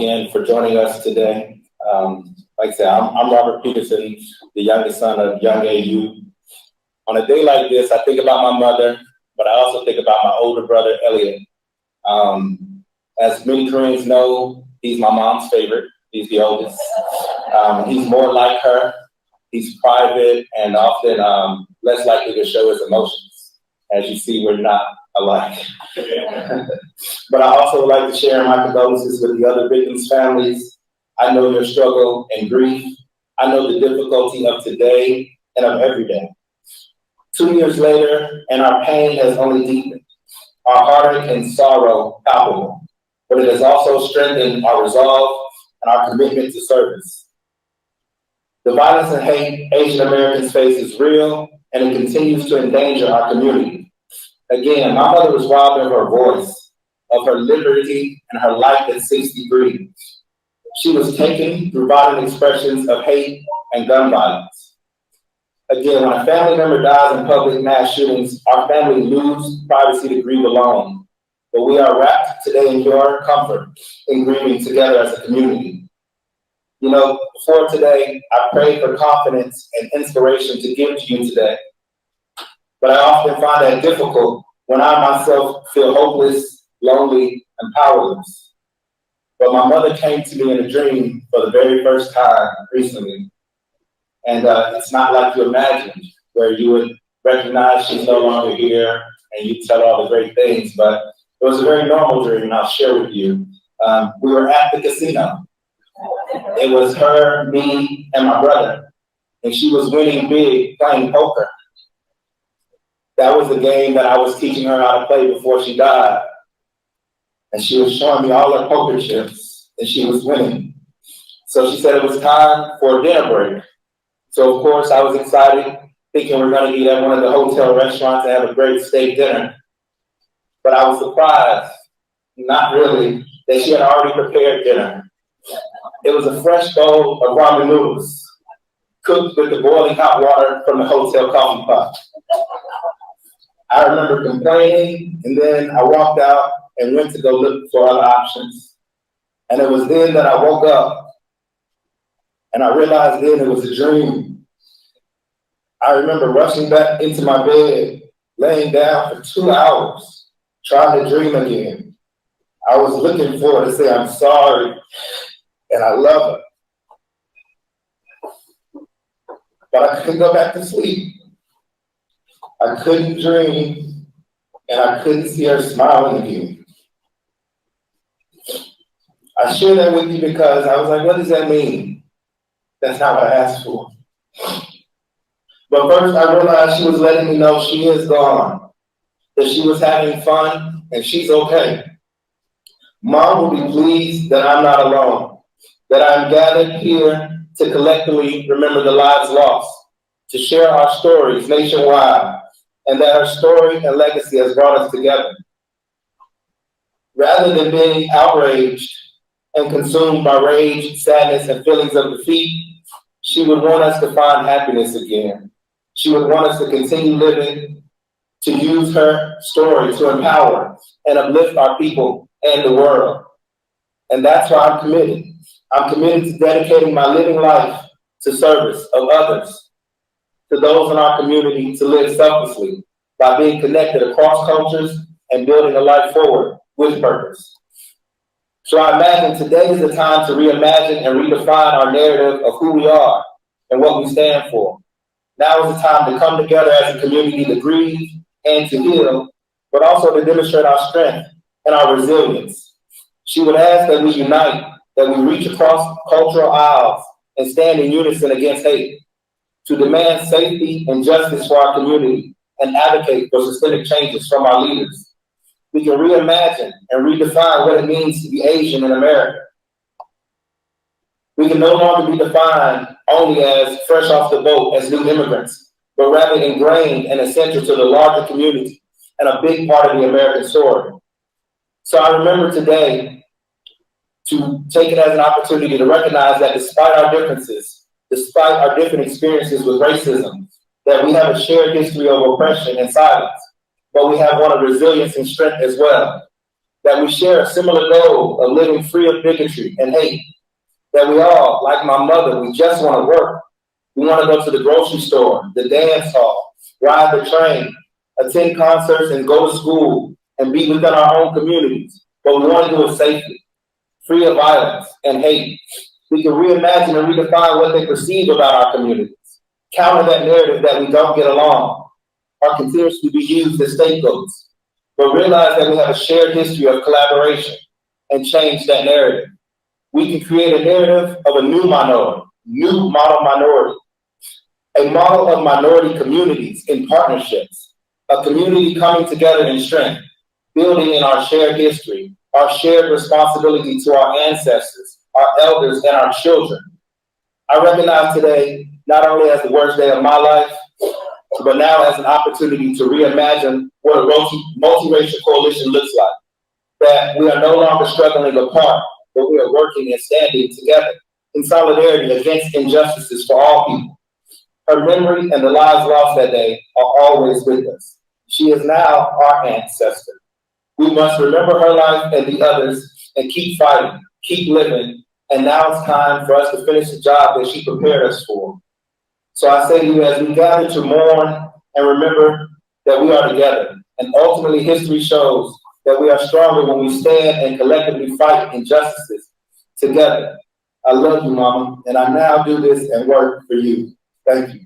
again for joining us today. Like I said, I'm Robert Peterson, the youngest son of Yong Ae Yue. On a day like this, I think about my mother, but I also think about my older brother, Elliot. As many Koreans know, he's my mom's favorite. He's the oldest. He's more like her. He's private and often less likely to show his emotions. As you see, we're not alike. But I also would like to share my condolences with the other victims' families. I know your struggle and grief. I know the difficulty of today and of every day. 2 years later, and our pain has only deepened. Our heartache and sorrow palpable, but it has also strengthened our resolve and our commitment to service. The violence and hate Asian Americans face is real, and it continues to endanger our community. Again, my mother was robbed of her voice, of her liberty, and her life at 63. She was taken through violent expressions of hate and gun violence. Again, when a family member dies in public mass shootings, our family loses privacy to grieve alone. But we are wrapped today in your comfort in grieving together as a community. You know, before today, I prayed for confidence and inspiration to give to you today. But I often find that difficult when I myself feel hopeless, lonely, and powerless. But my mother came to me in a dream for the very first time recently. And it's not like you imagined, where you would recognize she's no longer here and you tell all the great things. But it was a very normal dream, and I'll share with you. We were at the casino. It was her, me, and my brother. And she was winning big playing poker. That was the game that I was teaching her how to play before she died. And she was showing me all her poker chips, and she was winning. So she said it was time for a dinner break. So, of course, I was excited, thinking we're going to eat at one of the hotel restaurants and have a great steak dinner. But I was surprised, not really, that she had already prepared dinner. It was a fresh bowl of ramen noodles, cooked with the boiling hot water from the hotel coffee pot. I remember complaining, and then I walked out and went to go look for other options. And it was then that I woke up, and I realized then it was a dream. I remember rushing back into my bed, laying down for 2 hours, trying to dream again. I was looking for her to say I'm sorry and I love her. But I couldn't go back to sleep. I couldn't dream, and I couldn't see her smiling again. I share that with you because I was like, what does that mean? That's not what I asked for. But first I realized she was letting me know she is gone, that she was having fun, and she's okay. Mom will be pleased that I'm not alone, that I'm gathered here to collectively remember the lives lost, to share our stories nationwide, and that her story and legacy has brought us together. Rather than being outraged and consumed by rage, sadness, and feelings of defeat, she would want us to find happiness again. She would want us to continue living, to use her story to empower and uplift our people and the world. And that's why I'm committed. I'm committed to dedicating my living life to service of others, to those in our community to live selflessly by being connected across cultures and building a life forward with purpose. So I imagine today is the time to reimagine and redefine our narrative of who we are and what we stand for. Now is the time to come together as a community to grieve and to heal, but also to demonstrate our strength and our resilience. She would ask that we unite, that we reach across cultural aisles and stand in unison against hate, to demand safety and justice for our community and advocate for systemic changes from our leaders. We can reimagine and redefine what it means to be Asian in America. We can no longer be defined only as fresh off the boat as new immigrants, but rather ingrained and essential to the larger community and a big part of the American story. So I remember today to take it as an opportunity to recognize that despite our differences, despite our different experiences with racism, that we have a shared history of oppression and silence, but we have one of resilience and strength as well. that we share a similar goal of living free of bigotry and hate, that we all, like my mother, we just want to work. We want to go to the grocery store, the dance hall, ride the train, attend concerts, and go to school and be within our own communities. But we want to do it safely, free of violence and hate. We can reimagine and redefine what they perceive about our communities, counter that narrative that we don't get along or continuously be used as scapegoats, but realize that we have a shared history of collaboration and change that narrative. We can create a narrative of a new minority, new model minority, a model of minority communities in partnerships, a community coming together in strength, building in our shared history, our shared responsibility to our ancestors, our elders, and our children. I recognize today not only as the worst day of my life, but now as an opportunity to reimagine what a multiracial coalition looks like. That we are no longer struggling apart, but we are working and standing together in solidarity against injustices for all people. Her memory and the lives lost that day are always with us. She is now our ancestor. We must remember her life and the others and keep fighting, keep living, and now it's time for us to finish the job that she prepared us for. So I say to you, as we gather to mourn and remember that we are together, and ultimately history shows that we are stronger when we stand and collectively fight injustices together. I love you, Mama, and I now do this and work for you. Thank you.